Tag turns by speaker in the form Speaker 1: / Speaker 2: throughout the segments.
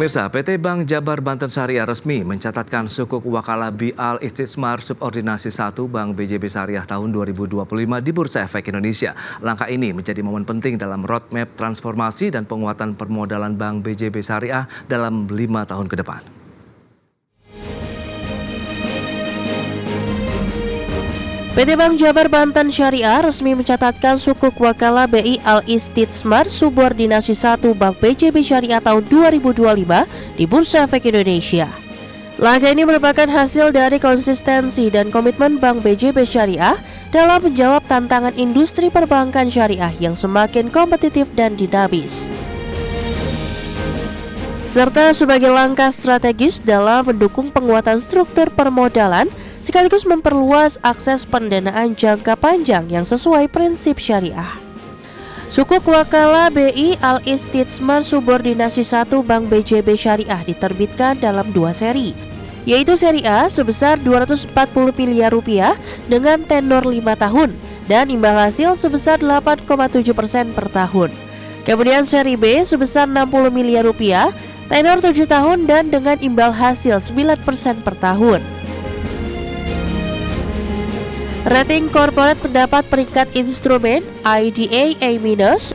Speaker 1: Pemirsa, PT Bank Jabar Banten Syariah resmi mencatatkan sukuk wakala Al Istitsmar Subordinasi 1 Bank BJB Syariah tahun 2025 di Bursa Efek Indonesia. Langkah ini menjadi momen penting dalam roadmap transformasi dan penguatan permodalan Bank BJB Syariah dalam 5 tahun ke depan.
Speaker 2: PT Bank Jabar Banten Syariah resmi mencatatkan sukuk wakala BI Al Istitsmar Subordinasi 1 Bank BJB Syariah tahun 2025 di Bursa Efek Indonesia. Langkah ini merupakan hasil dari konsistensi dan komitmen Bank BJB Syariah dalam menjawab tantangan industri perbankan syariah yang semakin kompetitif dan dinamis, serta sebagai langkah strategis dalam mendukung penguatan struktur permodalan sekaligus memperluas akses pendanaan jangka panjang yang sesuai prinsip syariah. Sukuk wakala BI Al Istitsmar Subordinasi 1 Bank BJB Syariah diterbitkan dalam 2 seri, yaitu seri A sebesar 240 miliar rupiah dengan tenor 5 tahun dan imbal hasil sebesar 8,7% per tahun. Kemudian seri B sebesar 60 miliar rupiah, tenor 7 tahun dan dengan imbal hasil 9% per tahun. Rating corporate mendapat peringkat instrumen IDA A-,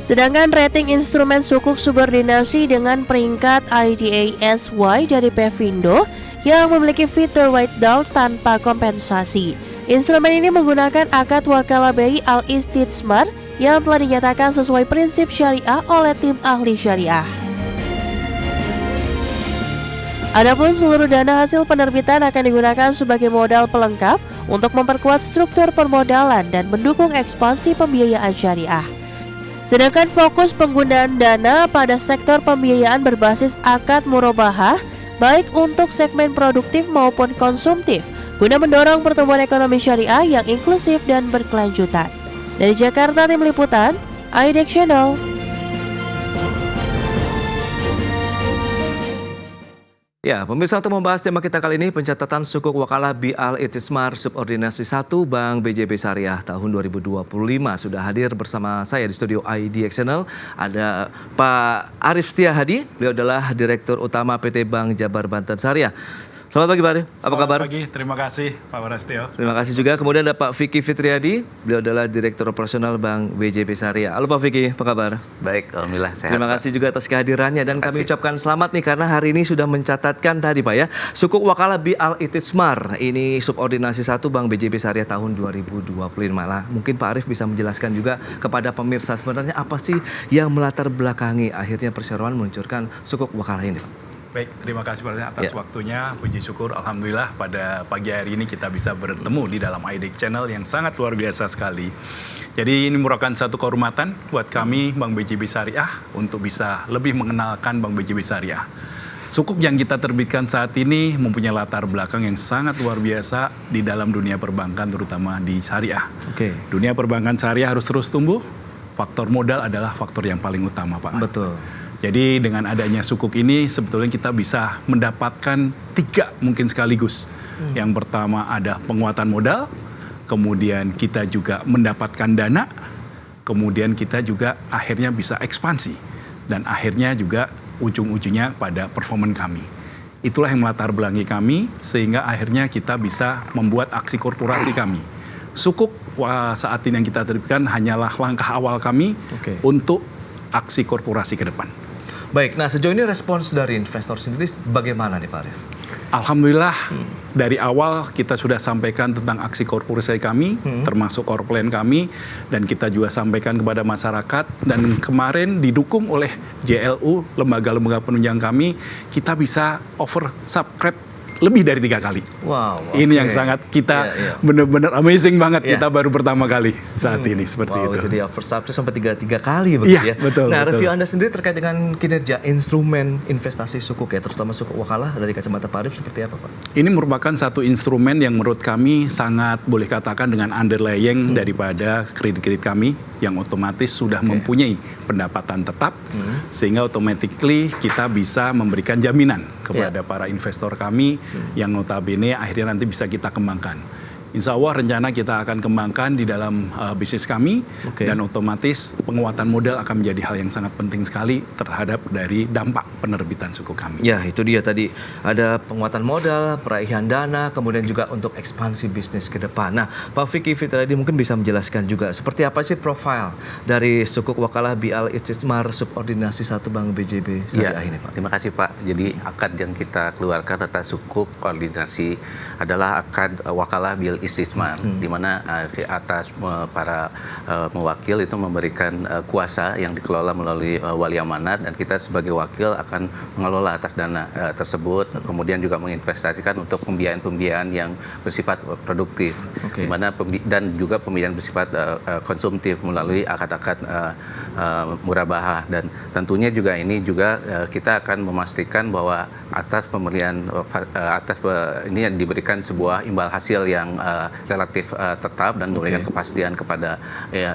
Speaker 2: sedangkan rating instrumen sukuk subordinasi dengan peringkat IDA SY dari Pevindo yang memiliki fitur write down tanpa kompensasi. Instrumen ini menggunakan akad wakala BI Al Istitsmar yang telah dinyatakan sesuai prinsip syariah oleh tim ahli syariah. Adapun seluruh dana hasil penerbitan akan digunakan sebagai modal pelengkap untuk memperkuat struktur permodalan dan mendukung ekspansi pembiayaan syariah. Sedangkan fokus penggunaan dana pada sektor pembiayaan berbasis akad murabahah baik untuk segmen produktif maupun konsumtif guna mendorong pertumbuhan ekonomi syariah yang inklusif dan berkelanjutan. Dari Jakarta, tim liputan IDX Channel.
Speaker 1: Ya, pemirsa, untuk membahas tema kita kali ini, pencatatan sukuk wakala Al Istitsmar Subordinasi 1 Bank BJB Syariah tahun 2025. Sudah hadir bersama saya di studio IDX Channel. Ada Pak Arif Setiahadi, beliau adalah Direktur Utama PT Bank Jabar Banten Syariah. Selamat pagi Pak Arif, apa kabar?
Speaker 3: Selamat pagi, terima kasih Pak Warastio.
Speaker 1: Terima kasih juga. Kemudian ada Pak Vicky Fitriadi, beliau adalah Direktur Operasional Bank BJB Syariah. Halo Pak Vicky, apa kabar?
Speaker 4: Baik, alhamdulillah sehat.
Speaker 1: Terima kasih juga atas kehadirannya dan kami ucapkan selamat nih karena hari ini sudah mencatatkan tadi Pak ya, sukuk wakala Al Istitsmar ini subordinasi 1 Bank BJB Syariah tahun 2025. Nah, mungkin Pak Arif bisa menjelaskan juga kepada pemirsa sebenarnya apa sih yang melatar belakangi akhirnya perseroan meluncurkan sukuk wakala ini, Pak?
Speaker 3: Baik, terima kasih Pak atas waktunya. Puji syukur, alhamdulillah pada pagi hari ini kita bisa bertemu di dalam IDX Channel yang sangat luar biasa sekali. Jadi ini merupakan satu kehormatan buat kami Bank BJB Syariah untuk bisa lebih mengenalkan Bank BJB Syariah. Sukuk yang kita terbitkan saat ini mempunyai latar belakang yang sangat luar biasa di dalam dunia perbankan, terutama di syariah. Dunia perbankan syariah harus terus tumbuh. Faktor modal adalah faktor yang paling utama, Pak.
Speaker 1: Betul.
Speaker 3: Jadi dengan adanya sukuk ini sebetulnya kita bisa mendapatkan 3 mungkin sekaligus. Yang pertama ada penguatan modal, kemudian kita juga mendapatkan dana, kemudian kita juga akhirnya bisa ekspansi. Dan akhirnya juga ujung-ujungnya pada performan kami. Itulah yang melatar belakangi kami sehingga akhirnya kita bisa membuat aksi korporasi kami. Sukuk saat ini yang kita terbitkan hanyalah langkah awal kami untuk aksi korporasi ke depan.
Speaker 1: Baik, nah sejauh ini respons dari investor sendiri bagaimana nih Pak Arif?
Speaker 3: Alhamdulillah dari awal kita sudah sampaikan tentang aksi korporasi kami, termasuk core plan kami, dan kita juga sampaikan kepada masyarakat, dan kemarin didukung oleh JLU, lembaga-lembaga penunjang kami, kita bisa oversubscribe lebih dari 3 kali.
Speaker 1: Wow.
Speaker 3: Ini yang sangat kita benar-benar amazing banget. Kita baru pertama kali saat ini seperti itu.
Speaker 1: Jadi oversubscribe sampai 3 kali begitu ya.
Speaker 3: Betul.
Speaker 1: Nah,
Speaker 3: betul.
Speaker 1: review Anda sendiri terkait dengan kinerja instrumen investasi sukuk ya, terutama sukuk wakala dari kacamata Pak Arif seperti apa, Pak?
Speaker 3: Ini merupakan satu instrumen yang menurut kami sangat boleh katakan dengan underlying daripada kredit-kredit kami yang otomatis sudah mempunyai pendapatan tetap, sehingga automatically kita bisa memberikan jaminan kepada para investor kami yang notabene akhirnya nanti bisa kita kembangkan. Insya Allah rencana kita akan kembangkan di dalam bisnis kami, dan otomatis penguatan modal akan menjadi hal yang sangat penting sekali terhadap dari dampak penerbitan suku kami.
Speaker 1: Ya, itu dia tadi, ada penguatan modal, peraihan dana, kemudian juga untuk ekspansi bisnis ke depan. Nah, Pak Vicky Fitriadi mungkin bisa menjelaskan juga seperti apa sih profil dari sukuk wakalah BIAL Istismar Subordinasi 1 Bank BJB Syariah ini, Pak?
Speaker 4: Terima kasih, Pak. Jadi akad yang kita keluarkan atas sukuk koordinasi adalah akad wakalah BIAL Istismar, di mana atas para mewakil itu memberikan kuasa yang dikelola melalui wali amanat, dan kita sebagai wakil akan mengelola atas dana tersebut, kemudian juga menginvestasikan untuk pembiayaan-pembiayaan yang bersifat produktif, di mana dan juga pembiayaan bersifat konsumtif melalui akad-akad murabahah. Dan tentunya juga ini juga kita akan memastikan bahwa atas pemberian ini diberikan sebuah imbal hasil yang relatif tetap dan memberikan kepastian kepada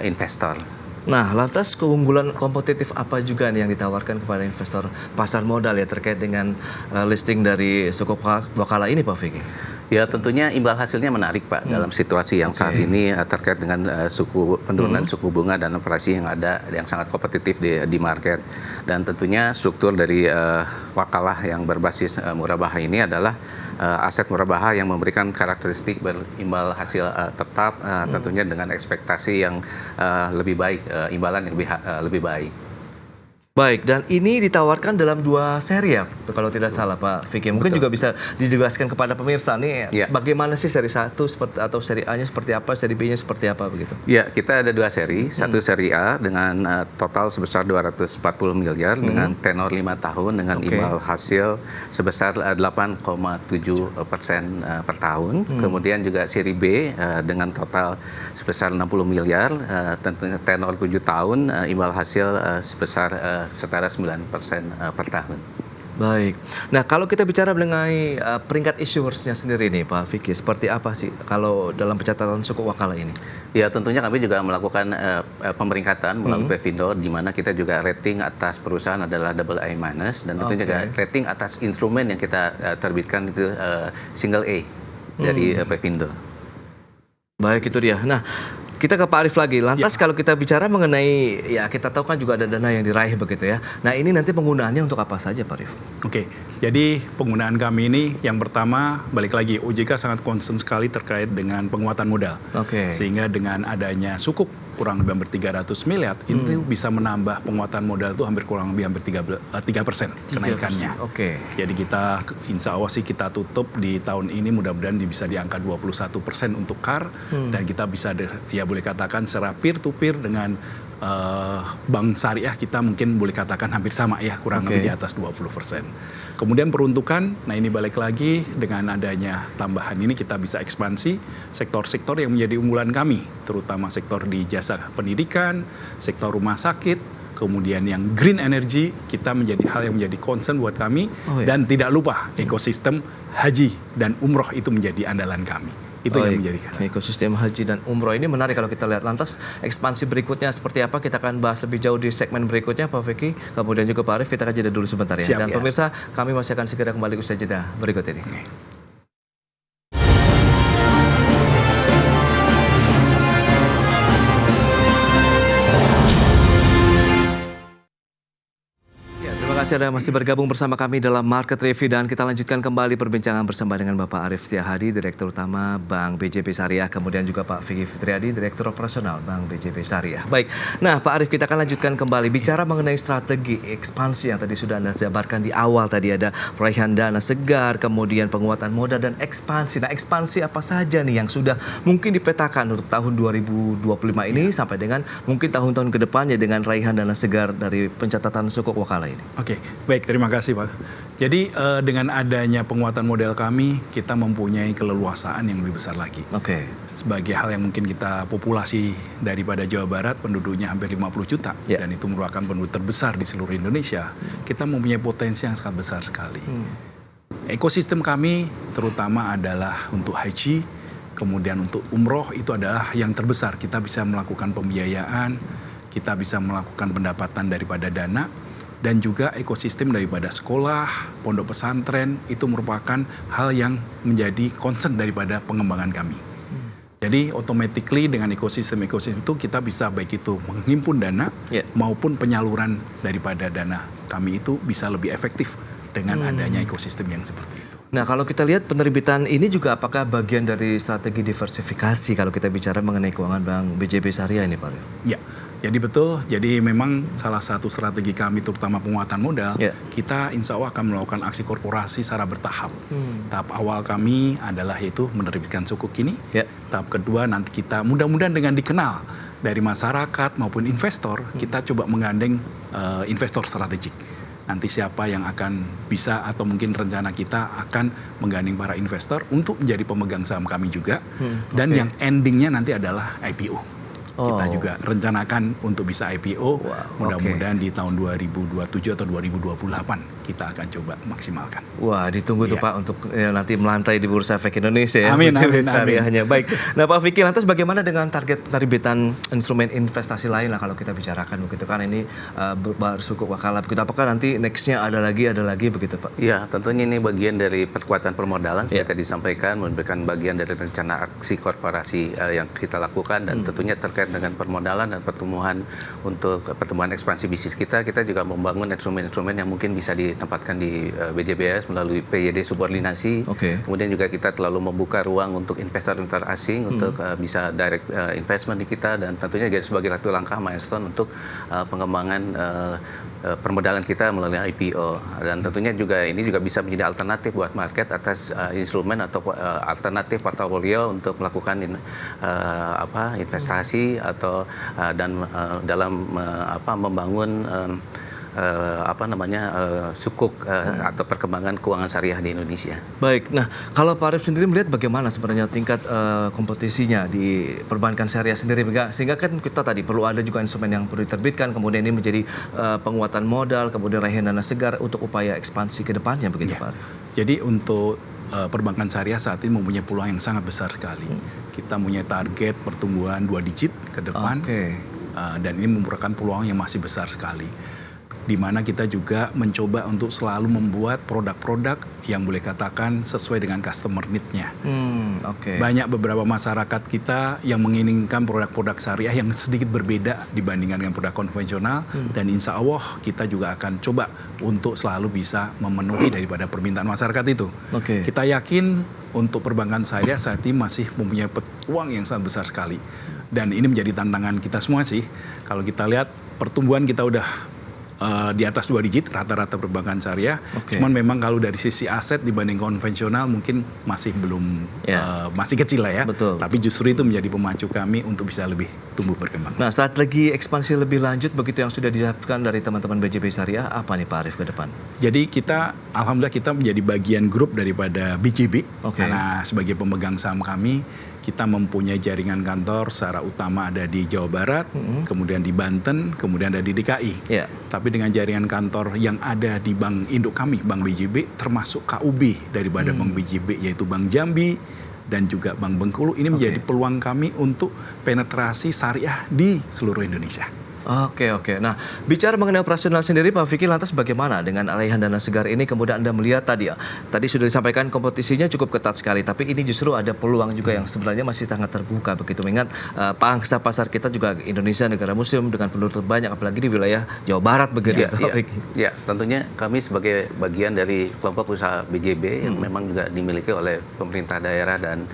Speaker 4: investor.
Speaker 1: Nah, lantas keunggulan kompetitif apa juga nih yang ditawarkan kepada investor pasar modal ya terkait dengan listing dari sukuk wakalah ini, Pak Vicky?
Speaker 4: Ya, tentunya imbal hasilnya menarik, Pak, dalam situasi yang saat ini terkait dengan penurunan suku bunga dan operasi yang ada yang sangat kompetitif di market. Dan tentunya struktur dari wakalah yang berbasis murabahah ini adalah aset murabahah yang memberikan karakteristik berimbal hasil tetap, tentunya dengan ekspektasi yang lebih baik, imbalan yang lebih baik.
Speaker 1: Baik, dan ini ditawarkan dalam 2 seri ya, kalau tidak salah, Pak Vicky. Mungkin juga bisa dijelaskan kepada pemirsa nih, bagaimana sih seri 1 atau seri A-nya seperti apa, seri B-nya seperti apa begitu?
Speaker 4: Ya, kita ada 2 seri. Satu seri A dengan total sebesar 240 miliar dengan tenor 5 tahun dengan imbal hasil sebesar 8,7% per tahun. Kemudian juga seri B dengan total sebesar 60 miliar, tentunya tenor 7 tahun, imbal hasil sebesar setara 9% per tahun.
Speaker 1: Baik. Nah, kalau kita bicara mengenai peringkat issuers-nya sendiri nih, Pak Vicky, seperti apa sih kalau dalam pencatatan sukuk wakalah ini?
Speaker 4: Ya, tentunya kami juga melakukan pemeringkatan melalui Pevindo, di mana kita juga rating atas perusahaan adalah AA-, dan tentunya juga rating atas instrumen yang kita terbitkan itu single A dari Pevindo.
Speaker 1: Baik, itu dia. Nah, kita ke Pak Arief lagi. Lantas kalau kita bicara mengenai, ya kita tahu kan juga ada dana yang diraih begitu ya. Nah, ini nanti penggunaannya untuk apa saja, Pak Arief?
Speaker 3: Oke, jadi penggunaan kami ini yang pertama, balik lagi, OJK sangat concern sekali terkait dengan penguatan modal. Sehingga dengan adanya sukuk kurang lebih hampir 300 miliar, itu bisa menambah penguatan modal itu kurang lebih hampir 3% kenaikannya. Jadi kita, insya Allah sih kita tutup di tahun ini mudah-mudahan bisa di angka 21% untuk CAR, dan kita bisa ya boleh katakan secara peer-to-peer dengan bank syariah kita mungkin boleh katakan hampir sama ya, kurang lebih di atas 20%. Kemudian peruntukan, nah ini balik lagi dengan adanya tambahan ini kita bisa ekspansi sektor-sektor yang menjadi unggulan kami, terutama sektor di jasa pendidikan, sektor rumah sakit, kemudian yang green energy kita menjadi hal yang menjadi concern buat kami, dan tidak lupa ekosistem haji dan umroh itu menjadi andalan kami. Itu yang menjadi
Speaker 1: ekosistem haji dan umroh ini menarik kalau kita lihat. Lantas ekspansi berikutnya seperti apa, kita akan bahas lebih jauh di segmen berikutnya, Pak Vicky. Kemudian juga Pak Arief, kita akan jeda dulu sebentar ya. Dan pemirsa, kami masih akan segera kembali usai jeda berikut ini. Terima kasih Anda masih bergabung bersama kami dalam Market Review, dan kita lanjutkan kembali perbincangan bersama dengan Bapak Arief Setiahadi, Direktur Utama Bank BJB Syariah, kemudian juga Pak Vicky Fitriadi, Direktur Operasional Bank BJB Syariah. Baik, nah Pak Arief, kita akan lanjutkan kembali bicara mengenai strategi ekspansi yang tadi sudah Anda jabarkan di awal. Tadi ada peraihan dana segar, kemudian penguatan modal dan ekspansi. Nah, ekspansi apa saja nih yang sudah mungkin dipetakan untuk tahun 2025 ini sampai dengan mungkin tahun-tahun ke depannya dengan raihan dana segar dari pencatatan sukuk wakalah ini?
Speaker 3: Oke, baik, terima kasih Pak. Jadi dengan adanya penguatan modal kami, kita mempunyai keleluasaan yang lebih besar lagi. Sebagai hal yang mungkin kita populasi daripada Jawa Barat, penduduknya hampir 50 juta, dan itu merupakan penduduk terbesar di seluruh Indonesia, kita mempunyai potensi yang sangat besar sekali. Ekosistem kami terutama adalah untuk haji, kemudian untuk umroh itu adalah yang terbesar. Kita bisa melakukan pembiayaan, kita bisa melakukan pendapatan daripada dana, dan juga ekosistem daripada sekolah, pondok pesantren, itu merupakan hal yang menjadi concern daripada pengembangan kami. Jadi automatically dengan ekosistem itu kita bisa baik itu menghimpun dana maupun penyaluran daripada dana kami itu bisa lebih efektif dengan adanya ekosistem yang seperti itu.
Speaker 1: Nah, kalau kita lihat penerbitan ini juga apakah bagian dari strategi diversifikasi kalau kita bicara mengenai keuangan Bank BJB Syariah ini, Pak?
Speaker 3: Ya, jadi betul. Jadi memang salah satu strategi kami terutama penguatan modal, kita insya Allah akan melakukan aksi korporasi secara bertahap. Tahap awal kami adalah yaitu menerbitkan sukuk ini. Tahap kedua nanti kita mudah-mudahan dengan dikenal dari masyarakat maupun investor, kita coba menggandeng investor strategik. Nanti siapa yang akan bisa atau mungkin rencana kita akan menggandeng para investor untuk menjadi pemegang saham kami juga. Dan yang endingnya nanti adalah IPO. Kita juga rencanakan untuk bisa IPO, mudah-mudahan di tahun 2027 atau 2028 kita akan coba maksimalkan.
Speaker 1: Wah, ditunggu tuh Pak untuk nanti melantai di Bursa Efek Indonesia ya.
Speaker 3: Amin.
Speaker 1: Syariahnya. Baik. Nah Pak Fikri, lantas bagaimana dengan target penerbitan instrumen investasi lain lah kalau kita bicarakan begitu kan ini bersukuk wakalah begitu. Apakah nanti nextnya ada lagi begitu Pak?
Speaker 4: Ya, tentunya ini bagian dari perkuatan permodalan kita disampaikan, memberikan bagian dari rencana aksi korporasi yang kita lakukan dan tentunya terkait dengan permodalan dan pertumbuhan untuk pertumbuhan ekspansi bisnis kita juga membangun instrumen-instrumen yang mungkin bisa ditempatkan di BJBS melalui PYD subordinasi. Kemudian juga kita terlalu membuka ruang untuk investor-investor asing untuk bisa direct investment di kita dan tentunya sebagai satu langkah milestone untuk pengembangan permodalan kita melalui IPO dan tentunya juga ini juga bisa menjadi alternatif buat market atas instrumen atau alternatif portofolio untuk melakukan investasi atau dan dalam membangun sukuk atau perkembangan keuangan syariah di Indonesia.
Speaker 1: Baik, nah kalau Pak Arif sendiri melihat bagaimana sebenarnya tingkat kompetisinya di perbankan syariah sendiri, sehingga kan kita tadi perlu ada juga instrumen yang perlu diterbitkan, kemudian ini menjadi penguatan modal, kemudian raihan dana segar untuk upaya ekspansi ke depannya begitu Pak Arif.
Speaker 3: Jadi untuk perbankan syariah saat ini mempunyai peluang yang sangat besar sekali. Kita punya target pertumbuhan 2 digit ke depan, dan ini merupakan peluang yang masih besar sekali. Di mana kita juga mencoba untuk selalu membuat produk-produk yang boleh katakan sesuai dengan customer need-nya. Banyak beberapa masyarakat kita yang menginginkan produk-produk syariah yang sedikit berbeda dibandingkan dengan produk konvensional, dan insya Allah kita juga akan coba untuk selalu bisa memenuhi daripada permintaan masyarakat itu. Kita yakin untuk perbankan syariah saat ini masih mempunyai peluang yang sangat besar sekali. Dan ini menjadi tantangan kita semua sih. Kalau kita lihat pertumbuhan kita udah di atas 2 digit rata-rata perbankan syariah. Cuman memang kalau dari sisi aset dibanding konvensional mungkin masih belum masih kecil lah ya. Tapi justru itu menjadi pemacu kami untuk bisa lebih tumbuh berkembang.
Speaker 1: Nah, strategi ekspansi lebih lanjut begitu yang sudah disiapkan dari teman-teman BJB Syariah apa nih Pak Arif ke depan?
Speaker 3: Jadi alhamdulillah kita menjadi bagian grup daripada BJB karena sebagai pemegang saham kami kita mempunyai jaringan kantor secara utama ada di Jawa Barat, kemudian di Banten, kemudian ada di DKI. Tapi dengan jaringan kantor yang ada di bank induk kami, Bank BJB, termasuk KUB daripada Bank BJB, yaitu Bank Jambi dan juga Bank Bengkulu, ini menjadi peluang kami untuk penetrasi syariah di seluruh Indonesia.
Speaker 1: Nah, bicara mengenai operasional sendiri, Pak Fikri, lantas bagaimana dengan raihan dana segar ini? Kemudian Anda melihat tadi sudah disampaikan kompetisinya cukup ketat sekali, tapi ini justru ada peluang juga yang sebenarnya masih sangat terbuka begitu. Mengingat pangsa pasar kita juga Indonesia negara muslim dengan penduduk terbanyak, apalagi di wilayah Jawa Barat begitu.
Speaker 4: Ya, tentunya kami sebagai bagian dari kelompok usaha BJB yang memang juga dimiliki oleh pemerintah daerah dan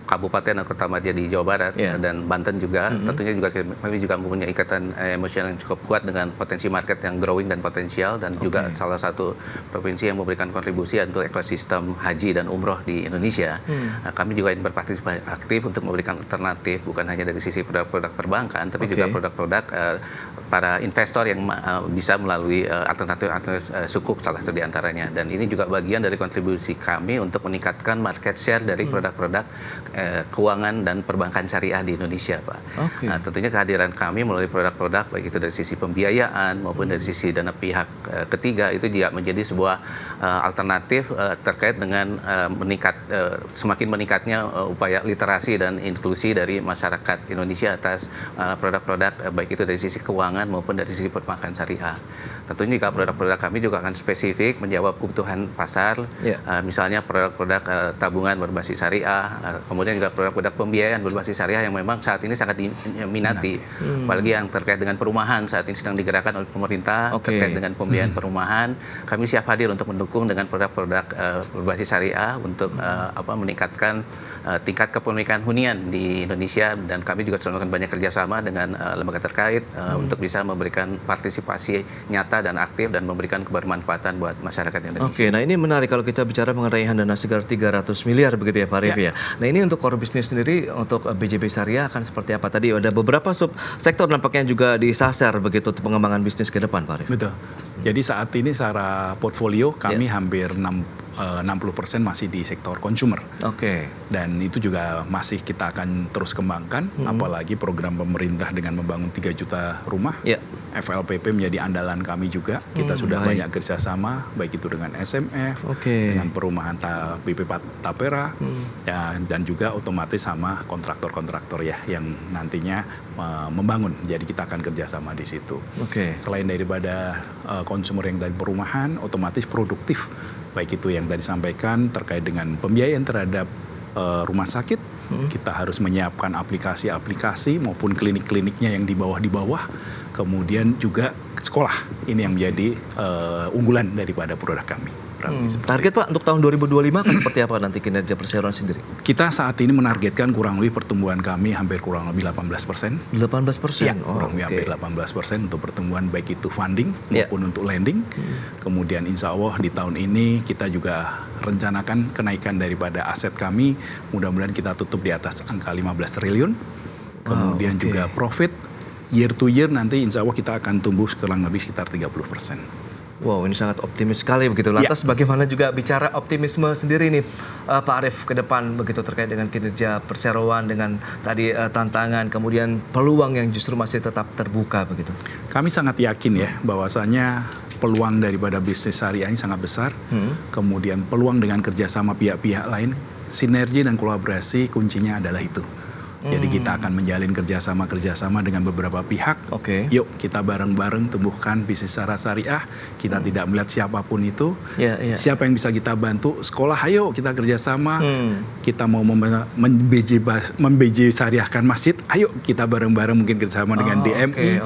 Speaker 4: kabupaten atau kota madya di Jawa Barat dan Banten juga, tentunya juga kami juga mempunyai ikatan emosional yang cukup kuat dengan potensi market yang growing dan potensial, dan juga salah satu provinsi yang memberikan kontribusi untuk ekosistem haji dan umroh di Indonesia. Kami juga ingin berpartisipasi aktif untuk memberikan alternatif bukan hanya dari sisi produk-produk perbankan, tapi juga produk-produk para investor yang bisa melalui alternatif sukuk salah satu diantaranya. Dan ini juga bagian dari kontribusi kami untuk meningkatkan market share dari produk-produk keuangan dan perbankan syariah di Indonesia, Pak. Nah, tentunya kehadiran kami melalui produk-produk baik itu dari sisi pembiayaan maupun dari sisi dana pihak ketiga itu juga menjadi sebuah alternatif terkait dengan semakin meningkatnya upaya literasi dan inklusi dari masyarakat Indonesia atas produk-produk baik itu dari sisi keuangan maupun dari sisi perbankan syariah. Tentunya juga produk-produk kami juga akan spesifik menjawab kebutuhan pasar, misalnya produk-produk tabungan berbasis syariah, kemudian kemudian juga produk-produk pembiayaan berbasis syariah yang memang saat ini sangat diminati. Apalagi yang terkait dengan perumahan saat ini sedang digerakkan oleh pemerintah terkait dengan pembiayaan perumahan. Kami siap hadir untuk mendukung dengan produk-produk berbasis syariah untuk meningkatkan tingkat kepemilikan hunian di Indonesia, dan kami juga sudah melakukan banyak kerjasama dengan lembaga terkait untuk bisa memberikan partisipasi nyata dan aktif dan memberikan kebermanfaatan buat masyarakat Indonesia.
Speaker 1: Oke, nah ini menarik kalau kita bicara mengenai dana segar 300 miliar begitu ya Pak Arif ya. Nah ini untuk core bisnis sendiri untuk BJB Syariah akan seperti apa? Tadi ada beberapa sub sektor nampaknya juga disasar begitu untuk pengembangan bisnis ke depan Pak Arif.
Speaker 3: Betul. Jadi saat ini secara portfolio kami hampir 60% masih di sektor consumer.
Speaker 1: Oke.
Speaker 3: Dan itu juga masih kita akan terus kembangkan, apalagi program pemerintah dengan membangun 3 juta rumah. FLPP menjadi andalan kami juga. Kita sudah banyak kerjasama, baik itu dengan SMF, dengan perumahan BP Tapera, dan juga otomatis sama kontraktor-kontraktor ya yang nantinya membangun. Jadi kita akan kerjasama di situ. Selain daripada konsumer yang dari perumahan, otomatis produktif. Baik itu yang tadi sampaikan terkait dengan pembiayaan terhadap rumah sakit, kita harus menyiapkan aplikasi-aplikasi maupun klinik-kliniknya yang di bawah, kemudian juga sekolah. Ini yang menjadi unggulan daripada produk kami.
Speaker 1: Target Pak untuk tahun 2025 akan seperti apa nanti kinerja perseroan sendiri?
Speaker 3: Kita saat ini menargetkan kurang lebih pertumbuhan kami hampir kurang lebih 18%.
Speaker 1: 18%?
Speaker 3: Ya, kurang lebih hampir 18% untuk pertumbuhan baik itu funding maupun untuk lending. Kemudian insya Allah di tahun ini kita juga rencanakan kenaikan daripada aset kami. Mudah-mudahan kita tutup di atas angka 15 triliun. Kemudian juga profit year to year nanti insya Allah kita akan tumbuh kurang lebih sekitar 30%.
Speaker 1: Wow, ini sangat optimis sekali begitu. Lantas bagaimana juga bicara optimisme sendiri nih Pak Arif ke depan begitu terkait dengan kinerja perseroan dengan tadi tantangan kemudian peluang yang justru masih tetap terbuka begitu.
Speaker 3: Kami sangat yakin ya bahwasanya peluang daripada bisnis syariah ini sangat besar. Kemudian peluang dengan kerjasama pihak-pihak lain, sinergi dan kolaborasi kuncinya adalah itu. Jadi kita akan menjalin kerjasama dengan beberapa pihak. Yuk kita bareng-bareng tumbuhkan bisnis secara syariah. Kita tidak melihat siapapun itu. Siapa yang bisa kita bantu? Sekolah, ayo kita kerjasama. Kita mau membeji syariahkan masjid. Ayo kita bareng-bareng mungkin kerjasama dengan DMI.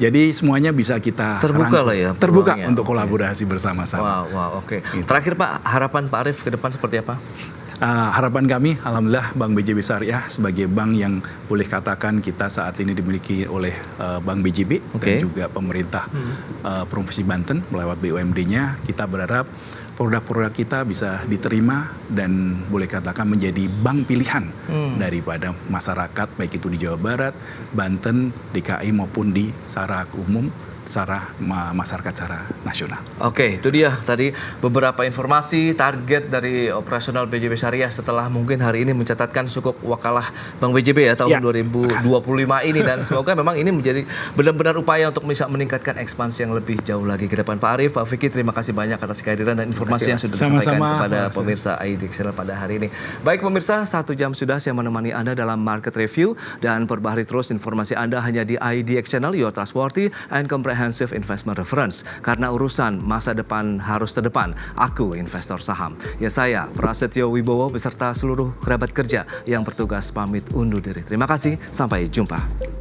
Speaker 3: Jadi semuanya bisa kita
Speaker 1: terbuka lah ya.
Speaker 3: Terbuka untuk kolaborasi bersama-sama.
Speaker 1: Terakhir Pak, harapan Pak Arif ke depan seperti apa?
Speaker 3: Harapan kami, alhamdulillah Bank BJB Syariah sebagai bank yang boleh katakan kita saat ini dimiliki oleh Bank BJB dan juga pemerintah Provinsi Banten melewat BUMD-nya, kita berharap produk-produk kita bisa diterima dan boleh katakan menjadi bank pilihan daripada masyarakat baik itu di Jawa Barat, Banten, DKI maupun di secara umum secara masyarakat secara nasional.
Speaker 1: Itu dia tadi beberapa informasi target dari operasional BJB Syariah setelah mungkin hari ini mencatatkan sukuk wakalah Bank BJB ya tahun 2025 ini, dan semoga memang ini menjadi benar-benar upaya untuk bisa meningkatkan ekspansi yang lebih jauh lagi ke depan. Pak Arif, Pak Vicky, terima kasih banyak atas kehadiran dan informasi yang sudah disampaikan kepada pemirsa ID Channel pada hari ini. Baik pemirsa, 1 jam sudah saya menemani Anda dalam Market Review, dan perbaharui terus informasi Anda hanya di ID Channel, your trustworthy and comprehensive investment reference. Karena urusan masa depan harus terdepan. Aku investor saham. Ya saya, Prasetyo Wibowo beserta seluruh kerabat kerja yang bertugas pamit undur diri. Terima kasih, sampai jumpa.